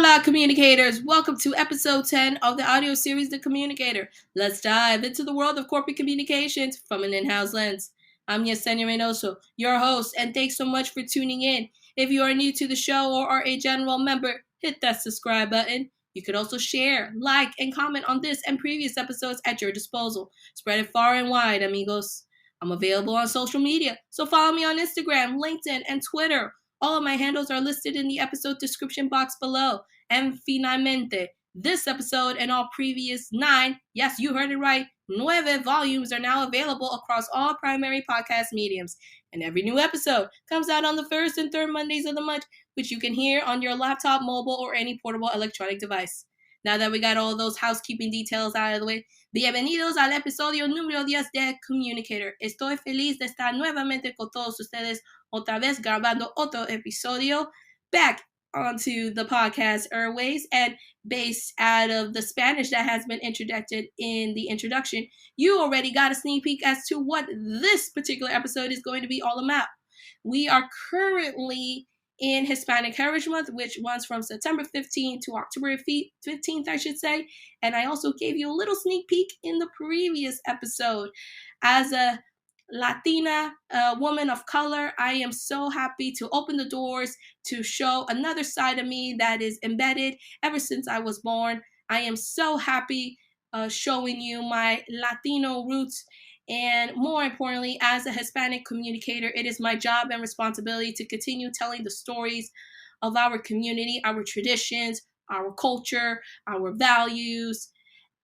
Hola, Communicators! Welcome to episode 10 of the audio series, The Communicator. Let's dive into the world of corporate communications from an in-house lens. I'm Yesenia Reinoso, your host, and thanks so much for tuning in. If you are new to the show or are a general member, hit that subscribe button. You could also share, like, and comment on this and previous episodes at your disposal. Spread it far and wide, amigos. I'm available on social media, so follow me on Instagram, LinkedIn, and Twitter. All of my handles are listed in the episode description box below. And finalmente, this episode and all previous 9, yes, you heard it right, 9 volumes are now available across all primary podcast mediums. And every new episode comes out on the first and third Mondays of the month, which you can hear on your laptop, mobile, or any portable electronic device. Now that we got all those housekeeping details out of the way, bienvenidos al episodio número 10 de Communicator. Estoy feliz de estar nuevamente con todos ustedes, otra vez grabando otro episodio, back onto the podcast airways and based out of the Spanish that has been introduced in the introduction. You already got a sneak peek as to what this particular episode is going to be all about. We are currently in Hispanic Heritage Month, which runs from September 15th to October 15th, I should say. And I also gave you a little sneak peek in the previous episode. As a Latina woman of color, I am so happy to open the doors to show another side of me that is embedded ever since I was born. I am so happy showing you my Latino roots. And more importantly, as a Hispanic communicator, it is my job and responsibility to continue telling the stories of our community, our traditions, our culture, our values,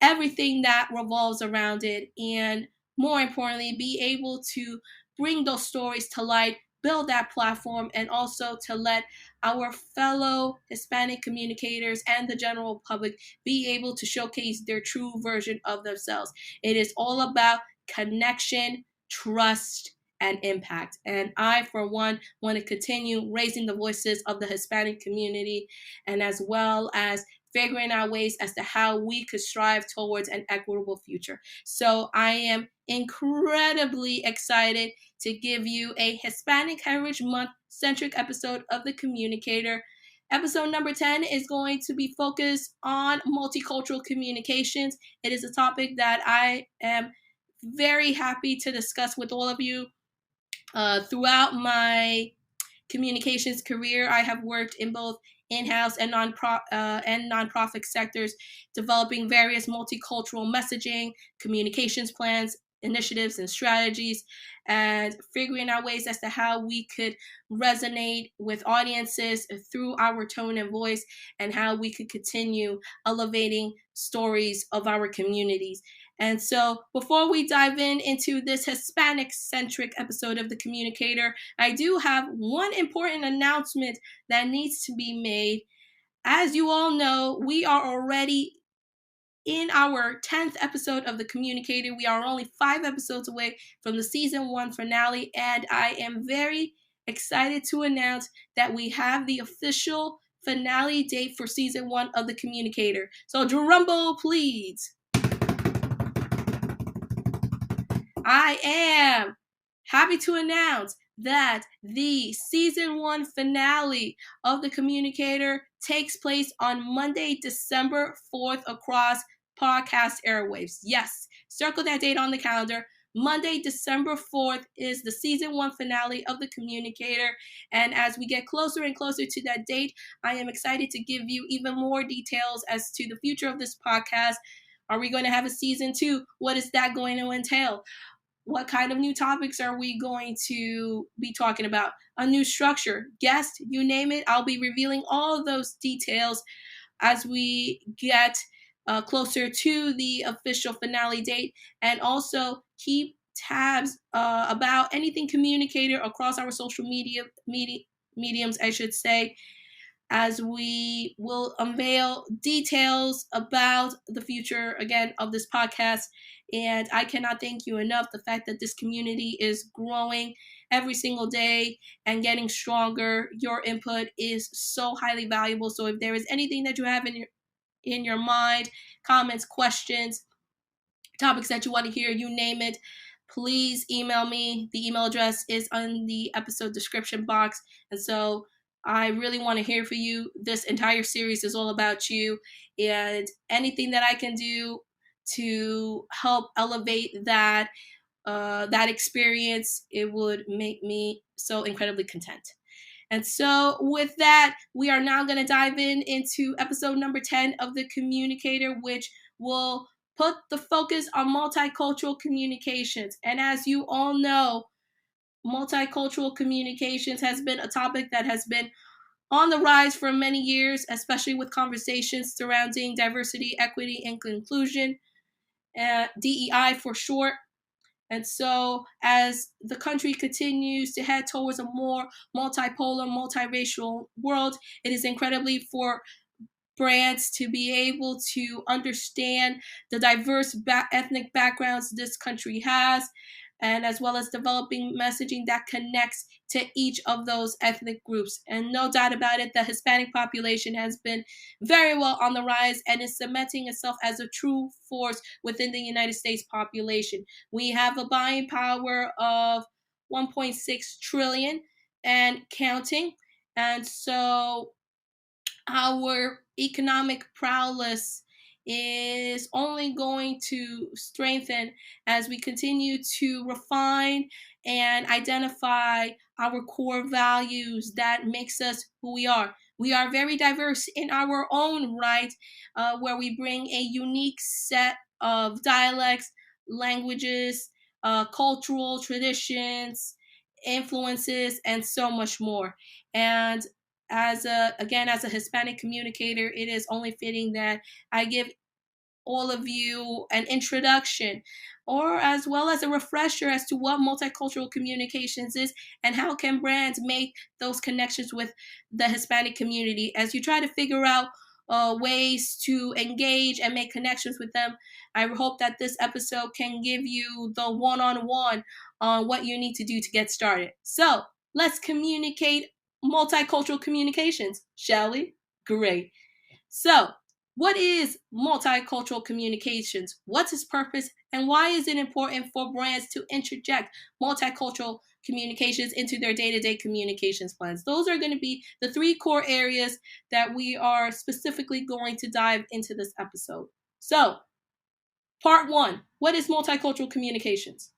everything that revolves around it. And more importantly, be able to bring those stories to light, build that platform, and also to let our fellow Hispanic communicators and the general public be able to showcase their true version of themselves. It is all about connection, trust, and impact. And I, for one, want to continue raising the voices of the Hispanic community, and as well as figuring out ways as to how we could strive towards an equitable future. So I am incredibly excited to give you a Hispanic Heritage Month centric episode of The Communicator. Episode number 10 is going to be focused on multicultural communications. It is a topic that I am very happy to discuss with all of you. Throughout my communications career, I have worked in both in-house and nonprofit sectors, developing various multicultural messaging, communications plans, initiatives, and strategies, and figuring out ways as to how we could resonate with audiences through our tone and voice, and how we could continue elevating stories of our communities. And so before we dive into this Hispanic-centric episode of The Communicator, I do have one important announcement that needs to be made. As you all know, we are already in our 10th episode of The Communicator. We are only 5 episodes away from the season 1 finale, and I am very excited to announce that we have the official finale date for season 1 of The Communicator. So drum roll, please. I am happy to announce that the season 1 finale of The Communicator takes place on Monday, December 4th across podcast airwaves. Yes, circle that date on the calendar. Monday, December 4th is the season 1 finale of The Communicator. And as we get closer and closer to that date, I am excited to give you even more details as to the future of this podcast. Are we going to have a season 2? What is that going to entail? What kind of new topics are we going to be talking about? A new structure, guest, you name it. I'll be revealing all of those details as we get closer to the official finale date. And also keep tabs about anything Communicator across our social mediums, I should say, as we will unveil details about the future, again, of this podcast. And I cannot thank you enough. The fact that this community is growing every single day and getting stronger. Your input is so highly valuable. So if there is anything that you have in your mind, comments, questions, topics that you want to hear, you name it, please email me. The email address is on the episode description box. And so I really want to hear from you. This entire series is all about you, and anything that I can do to help elevate that experience, it would make me so incredibly content. And so, with that, we are now going to dive into episode number 10 of the Communicator, which will put the focus on multicultural communications. And as you all know, multicultural communications has been a topic that has been on the rise for many years, especially with conversations surrounding diversity, equity, and inclusion, DEI for short. And so, as the country continues to head towards a more multipolar, multiracial world, it is incredibly for brands to be able to understand the diverse ethnic backgrounds this country has, and as well as developing messaging that connects to each of those ethnic groups. And no doubt about it, the Hispanic population has been very well on the rise and is cementing itself as a true force within the United States population. We have a buying power of 1.6 trillion and counting. And so our economic prowess is only going to strengthen as we continue to refine and identify our core values that makes us who we are. We are very diverse in our own right, where we bring a unique set of dialects, languages, cultural traditions, influences, and so much more. And as a Hispanic communicator, it is only fitting that I give all of you an introduction or as well as a refresher as to what multicultural communications is and how can brands make those connections with the Hispanic community. As you try to figure out ways to engage and make connections with them, I hope that this episode can give you the one-on-one on what you need to do to get started. So let's communicate multicultural communications, shall we? Great. So, what is multicultural communications? What's its purpose? And why is it important for brands to interject multicultural communications into their day-to-day communications plans? Those are going to be the three core areas that we are specifically going to dive into this episode. So, part one, what is multicultural communications?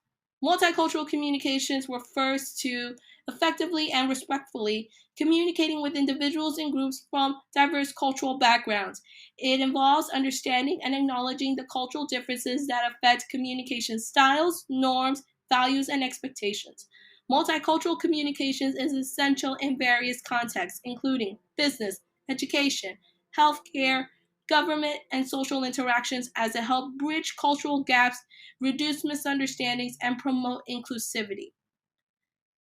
Multicultural communications refers to effectively and respectfully communicating with individuals and groups from diverse cultural backgrounds. It involves understanding and acknowledging the cultural differences that affect communication styles, norms, values, and expectations. Multicultural communications is essential in various contexts, including business, education, healthcare, government, and social interactions, as it helps bridge cultural gaps, reduce misunderstandings, and promote inclusivity.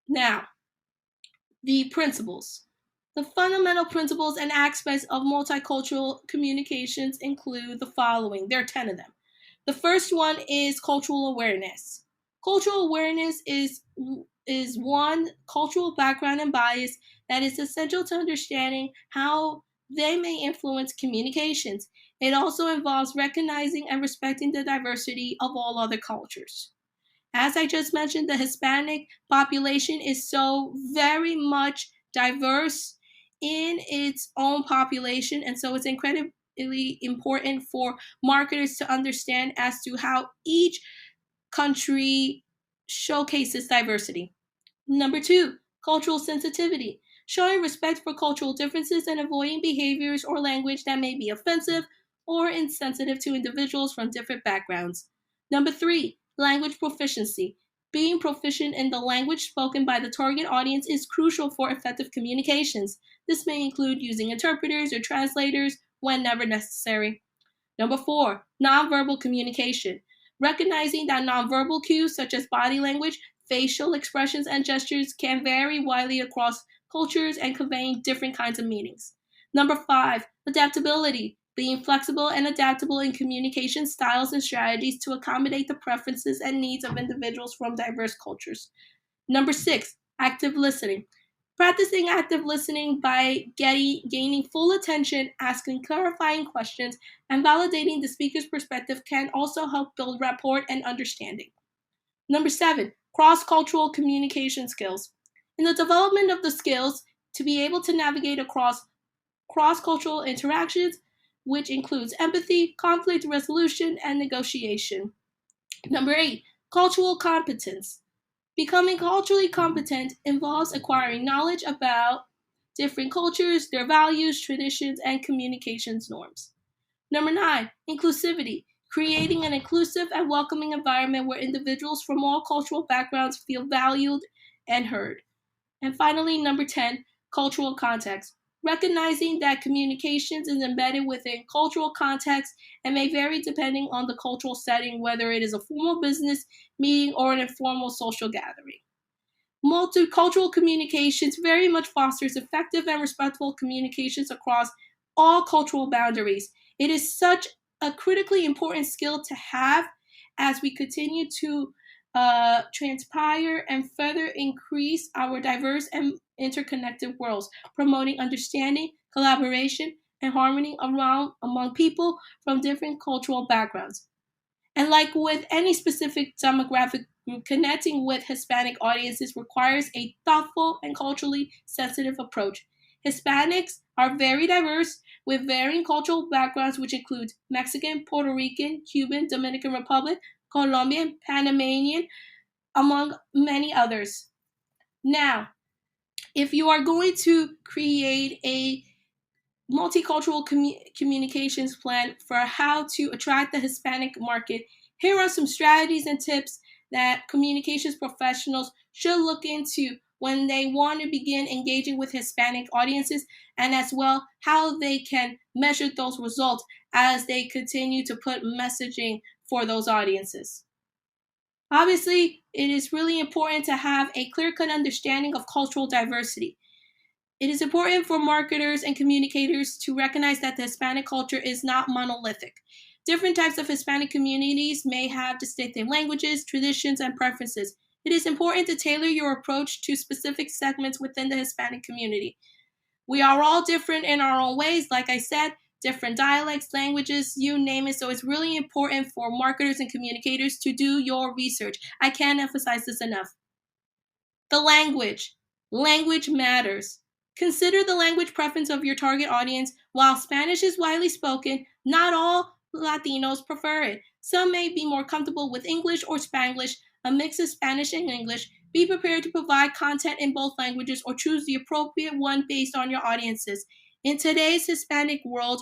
Now, the principles. The fundamental principles and aspects of multicultural communications include the following. There are 10 of them. The first one is cultural awareness. Cultural awareness is one cultural background and bias that is essential to understanding how they may influence communications. It also involves recognizing and respecting the diversity of all other cultures. As I just mentioned, the Hispanic population is so very much diverse in its own population, and so it's incredibly important for marketers to understand as to how each country showcases diversity. Number two, cultural sensitivity, showing respect for cultural differences and avoiding behaviors or language that may be offensive or insensitive to individuals from different backgrounds. Number three, language proficiency. Being proficient in the language spoken by the target audience is crucial for effective communications. This may include using interpreters or translators whenever necessary. Number four, nonverbal communication. Recognizing that nonverbal cues such as body language, facial expressions, and gestures can vary widely across cultures and conveying different kinds of meanings. Number five, adaptability. Being flexible and adaptable in communication styles and strategies to accommodate the preferences and needs of individuals from diverse cultures. Number six, active listening. Practicing active listening by gaining full attention, asking clarifying questions, and validating the speaker's perspective can also help build rapport and understanding. Number seven, cross cultural communication skills. In the development of the skills, to be able to navigate across cross-cultural interactions, which includes empathy, conflict resolution, and negotiation. Number 8, cultural competence. Becoming culturally competent involves acquiring knowledge about different cultures, their values, traditions, and communications norms. Number 9, inclusivity. Creating an inclusive and welcoming environment where individuals from all cultural backgrounds feel valued and heard. And finally, number 10, cultural context. Recognizing that communications is embedded within cultural context and may vary depending on the cultural setting, whether it is a formal business meeting or an informal social gathering. Multicultural communications very much fosters effective and respectful communications across all cultural boundaries. It is such a critically important skill to have as we continue to transpire and further increase our diverse and interconnected worlds, promoting understanding, collaboration, and harmony among people from different cultural backgrounds. And like with any specific demographic group, connecting with Hispanic audiences requires a thoughtful and culturally sensitive approach. Hispanics are very diverse with varying cultural backgrounds, which include Mexican, Puerto Rican, Cuban, Dominican Republic, Colombian, Panamanian, among many others. Now, if you are going to create a multicultural communications plan for how to attract the Hispanic market, here are some strategies and tips that communications professionals should look into when they want to begin engaging with Hispanic audiences, and as well how they can measure those results as they continue to put messaging for those audiences. Obviously, it is really important to have a clear-cut understanding of cultural diversity. It is important for marketers and communicators to recognize that the Hispanic culture is not monolithic. Different types of Hispanic communities may have distinctive languages, traditions, and preferences. It is important to tailor your approach to specific segments within the Hispanic community. We are all different in our own ways, like I said, different dialects, languages, you name it. So it's really important for marketers and communicators to do your research. I can't emphasize this enough. The language. Language matters. Consider the language preference of your target audience. While Spanish is widely spoken, not all Latinos prefer it. Some may be more comfortable with English or Spanglish, a mix of Spanish and English. Be prepared to provide content in both languages or choose the appropriate one based on your audiences. In today's Hispanic world,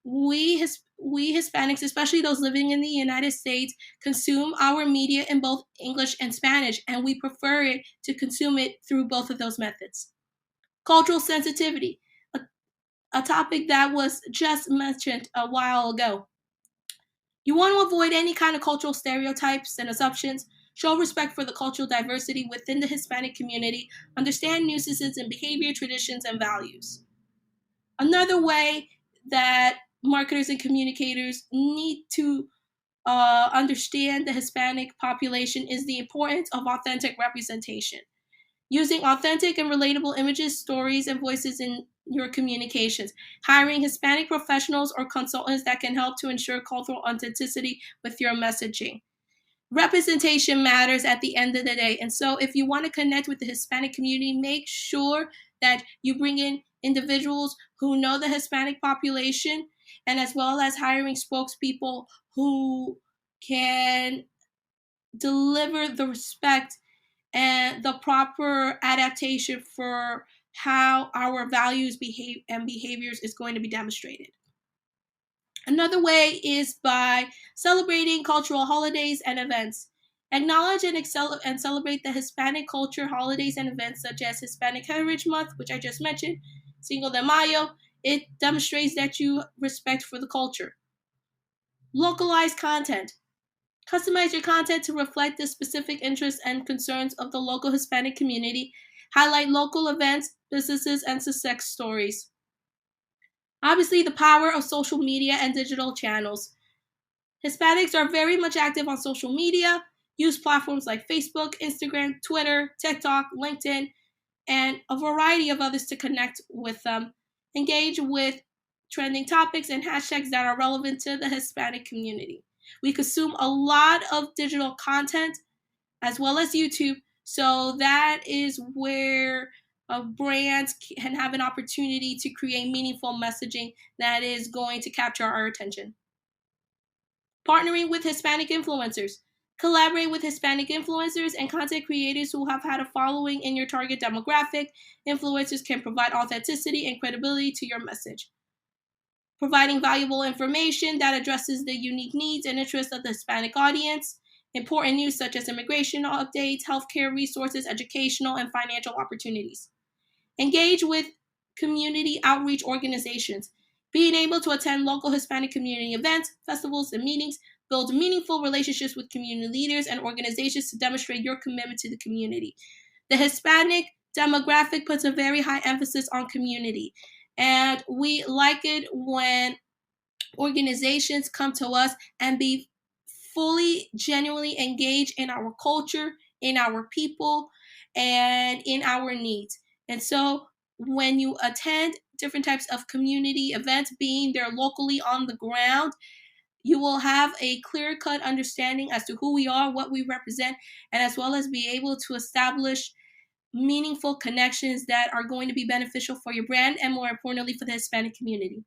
we Hispanics, especially those living in the United States, consume our media in both English and Spanish, and we prefer it to consume it through both of those methods. Cultural sensitivity, a topic that was just mentioned a while ago. You want to avoid any kind of cultural stereotypes and assumptions. Show respect for the cultural diversity within the Hispanic community. Understand nuances in behavior, traditions, and values. Another way that marketers and communicators need to understand the Hispanic population is the importance of authentic representation. Using authentic and relatable images, stories, and voices in your communications. Hiring Hispanic professionals or consultants that can help to ensure cultural authenticity with your messaging. Representation matters at the end of the day. And so if you want to connect with the Hispanic community, make sure that you bring in individuals who know the Hispanic population, and as well as hiring spokespeople who can deliver the respect and the proper adaptation for how our values behave and behaviors is going to be demonstrated. Another way is by celebrating cultural holidays and events. Acknowledge and celebrate the Hispanic culture, holidays, and events such as Hispanic Heritage Month, which I just mentioned, Cinco de Mayo. It demonstrates that you respect for the culture. Localized content. Customize your content to reflect the specific interests and concerns of the local Hispanic community. Highlight local events, businesses, and success stories. Obviously, the power of social media and digital channels. Hispanics are very much active on social media. Use platforms like Facebook, Instagram, Twitter, TikTok, LinkedIn, and a variety of others to connect with them. Engage with trending topics and hashtags that are relevant to the Hispanic community. We consume a lot of digital content as well as YouTube, so that is where brands can have an opportunity to create meaningful messaging that is going to capture our attention. Partnering with Hispanic influencers. Collaborate with Hispanic influencers and content creators who have had a following in your target demographic. Influencers can provide authenticity and credibility to your message, providing valuable information that addresses the unique needs and interests of the Hispanic audience. Important news such as immigration updates, healthcare resources, educational and financial opportunities. Engage with community outreach organizations. Being able to attend local Hispanic community events, festivals, and meetings builds meaningful relationships with community leaders and organizations to demonstrate your commitment to the community. The Hispanic demographic puts a very high emphasis on community, and we like it when organizations come to us and be fully, genuinely engaged in our culture, in our people, and in our needs. And so when you attend different types of community events, being there locally on the ground, you will have a clear cut understanding as to who we are, what we represent, and as well as be able to establish meaningful connections that are going to be beneficial for your brand and, more importantly, for the Hispanic community.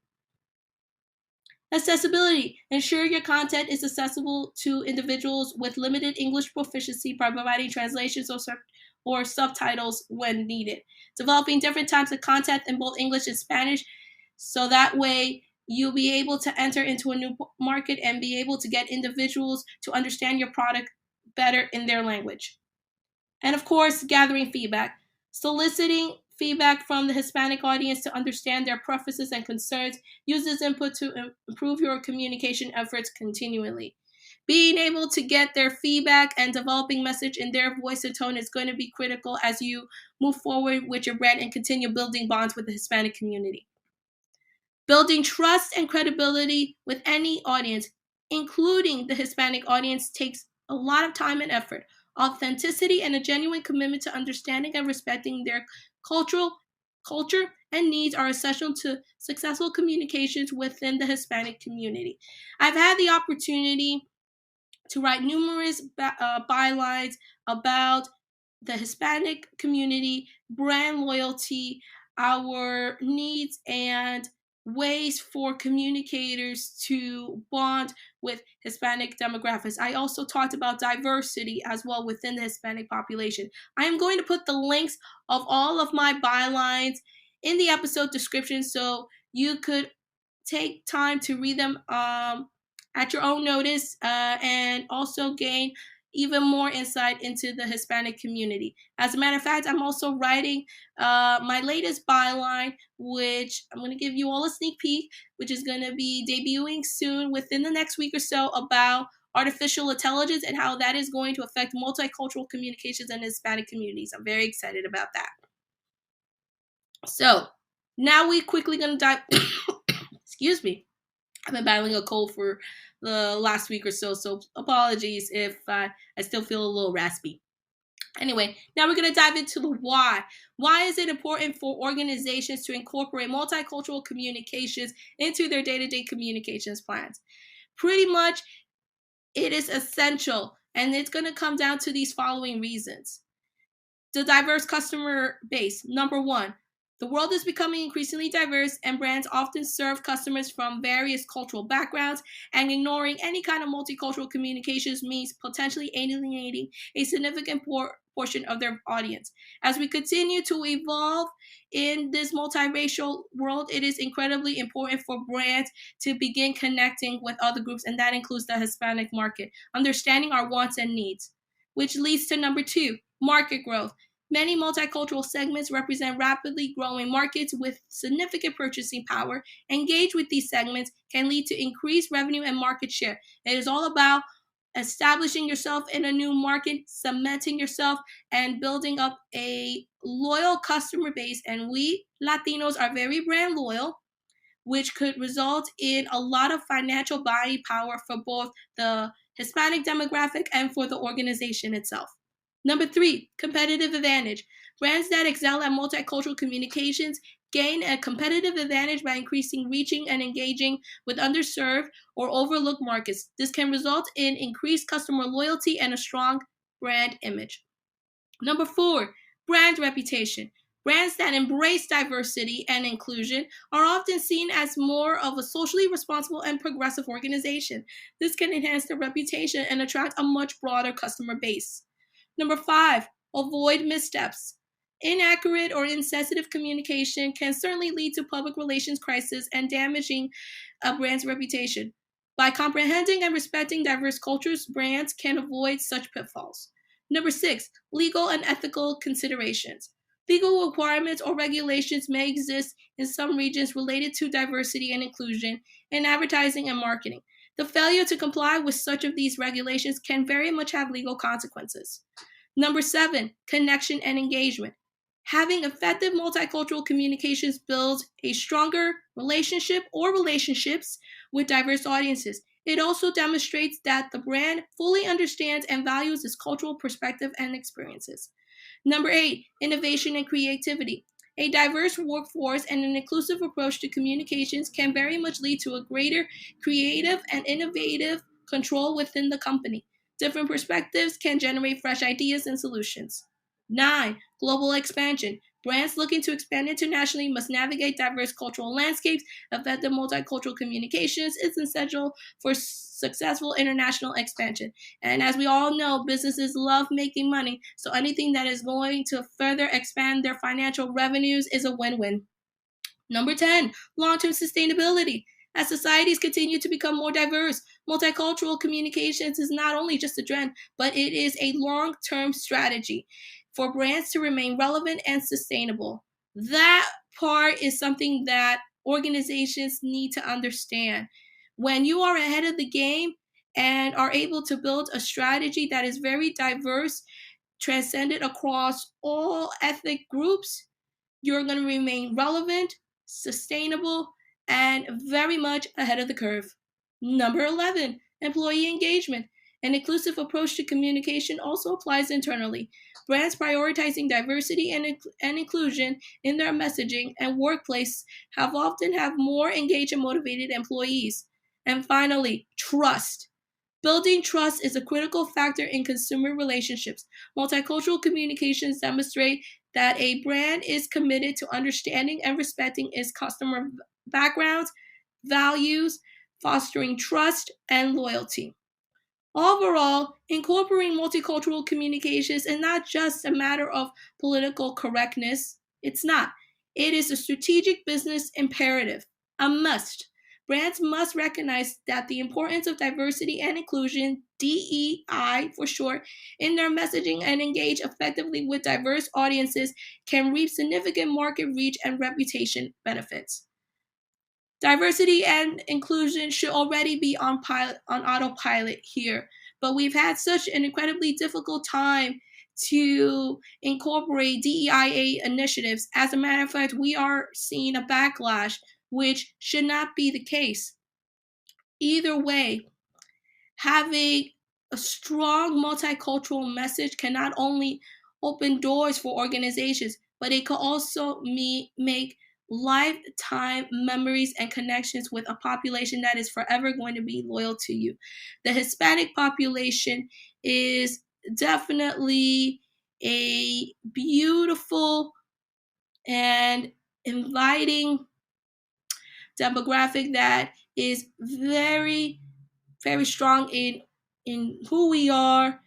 Accessibility. Ensure your content is accessible to individuals with limited English proficiency by providing translations or subtitles when needed. Developing different types of content in both English and Spanish, so that way you'll be able to enter into a new market and be able to get individuals to understand your product better in their language. And of course, gathering feedback. Soliciting feedback from the Hispanic audience to understand their preferences and concerns. Use this input to improve your communication efforts continually. Being able to get their feedback and developing message in their voice and tone is going to be critical as you move forward with your brand and continue building bonds with the Hispanic community. Building trust and credibility with any audience, including the Hispanic audience, takes a lot of time and effort. Authenticity and a genuine commitment to understanding and respecting their culture and needs are essential to successful communications within the Hispanic community. I've had the opportunity to write numerous bylines about the Hispanic community, brand loyalty, our needs, and ways for communicators to bond with Hispanic demographics. I also talked about diversity as well within the Hispanic population. I am going to put the links of all of my bylines in the episode description so you could take time to read them at your own notice and also gain even more insight into the Hispanic community. As a matter of fact, I'm also writing my latest byline, which I'm going to give you all a sneak peek, which is going to be debuting soon within the next week or so, about artificial intelligence and how that is going to affect multicultural communications in Hispanic communities. I'm very excited about that. So now we quickly going to dive, excuse me. I've been battling a cold for the last week or so apologies if I still feel a little raspy. Anyway, now we're going to dive into the why. Why is it important for organizations to incorporate multicultural communications into their day-to-day communications plans? Pretty much, it is essential, and it's going to come down to these following reasons. The diverse customer base. Number one, the world is becoming increasingly diverse, and brands often serve customers from various cultural backgrounds, and ignoring any kind of multicultural communications means potentially alienating a significant portion of their audience. As we continue to evolve in this multiracial world, it is incredibly important for brands to begin connecting with other groups, and that includes the Hispanic market, understanding our wants and needs, which leads to number two, market growth. Many multicultural segments represent rapidly growing markets with significant purchasing power. Engage with these segments can lead to increased revenue and market share. It is all about establishing yourself in a new market, cementing yourself, and building up a loyal customer base. And we Latinos are very brand loyal, which could result in a lot of financial buying power for both the Hispanic demographic and for the organization itself. Number three, competitive advantage. Brands that excel at multicultural communications gain a competitive advantage by increasing, reaching, and engaging with underserved or overlooked markets. This can result in increased customer loyalty and a strong brand image. Number four, brand reputation. Brands that embrace diversity and inclusion are often seen as more of a socially responsible and progressive organization. This can enhance their reputation and attract a much broader customer base. Number 5, avoid missteps. Inaccurate or insensitive communication can certainly lead to public relations crisis and damaging a brand's reputation. By comprehending and respecting diverse cultures, brands can avoid such pitfalls. Number 6, legal and ethical considerations. Legal requirements or regulations may exist in some regions related to diversity and inclusion in advertising and marketing. The failure to comply with such of these regulations can very much have legal consequences. Number 7, connection and engagement. Having effective multicultural communications builds a stronger relationship or relationships with diverse audiences. It also demonstrates that the brand fully understands and values its cultural perspective and experiences. Number 8, innovation and creativity. A diverse workforce and an inclusive approach to communications can very much lead to a greater creative and innovative control within the company. Different perspectives can generate fresh ideas and solutions. 9, global expansion. Brands looking to expand internationally must navigate diverse cultural landscapes. Effective multicultural communications is essential for successful international expansion. And as we all know, businesses love making money, so anything that is going to further expand their financial revenues is a win-win. Number 10, long-term sustainability. As societies continue to become more diverse, multicultural communications is not only just a trend, but it is a long-term strategy for brands to remain relevant and sustainable. That part is something that organizations need to understand. When you are ahead of the game and are able to build a strategy that is very diverse, transcended across all ethnic groups, you're going to remain relevant, sustainable, and very much ahead of the curve. Number 11, employee engagement. An inclusive approach to communication also applies internally. Brands prioritizing diversity and inclusion in their messaging and workplace have often have more engaged and motivated employees. And finally, trust. Building trust is a critical factor in consumer relationships. Multicultural communications demonstrate that a brand is committed to understanding and respecting its customer backgrounds, values, fostering trust and loyalty. Overall, incorporating multicultural communications is not just a matter of political correctness. It's not. It is a strategic business imperative, a must. Brands must recognize that the importance of diversity and inclusion, DEI for short, in their messaging and engage effectively with diverse audiences can reap significant market reach and reputation benefits. Diversity and inclusion should already be on autopilot here, but we've had such an incredibly difficult time to incorporate DEIA initiatives. As a matter of fact, we are seeing a backlash, which should not be the case. Either way, having a strong multicultural message can not only open doors for organizations, but it can also make lifetime memories and connections with a population that is forever going to be loyal to you. The Hispanic population is definitely a beautiful and inviting demographic that is very very strong in who we are.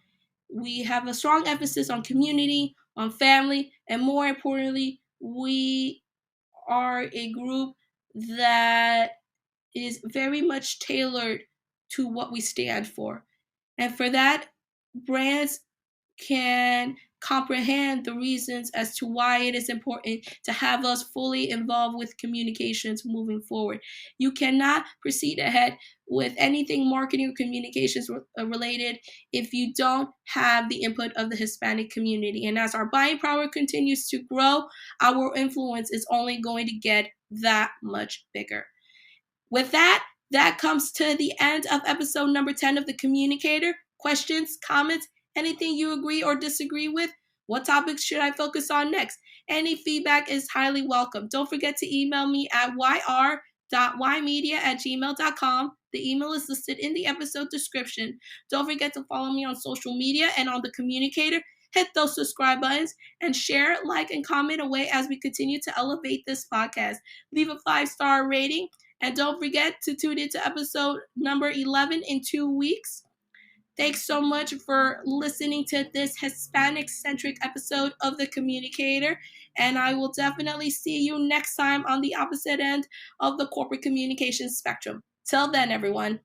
We have a strong emphasis on community, on family, and more importantly, we are a group that is very much tailored to what we stand for. And for that, brands can comprehend the reasons as to why it is important to have us fully involved with communications moving forward. You cannot proceed ahead with anything marketing or communications related if you don't have the input of the Hispanic community. And as our buying power continues to grow, our influence is only going to get that much bigger. With that, that comes to the end of episode number 10 of the Communicator. Questions, comments, anything you agree or disagree with? What topics should I focus on next? Any feedback is highly welcome. Don't forget to email me at yr.ymedia@gmail.com. The email is listed in the episode description. Don't forget to follow me on social media and on the Communicator. hit those subscribe buttons, and share, like, and comment away as we continue to elevate this podcast. Leave a 5-star rating, and don't forget to tune into episode number 11 in 2 weeks. Thanks so much for listening to this Hispanic-centric episode of The Communicator, and I will definitely see you next time on the opposite end of the corporate communication spectrum. Till then, everyone.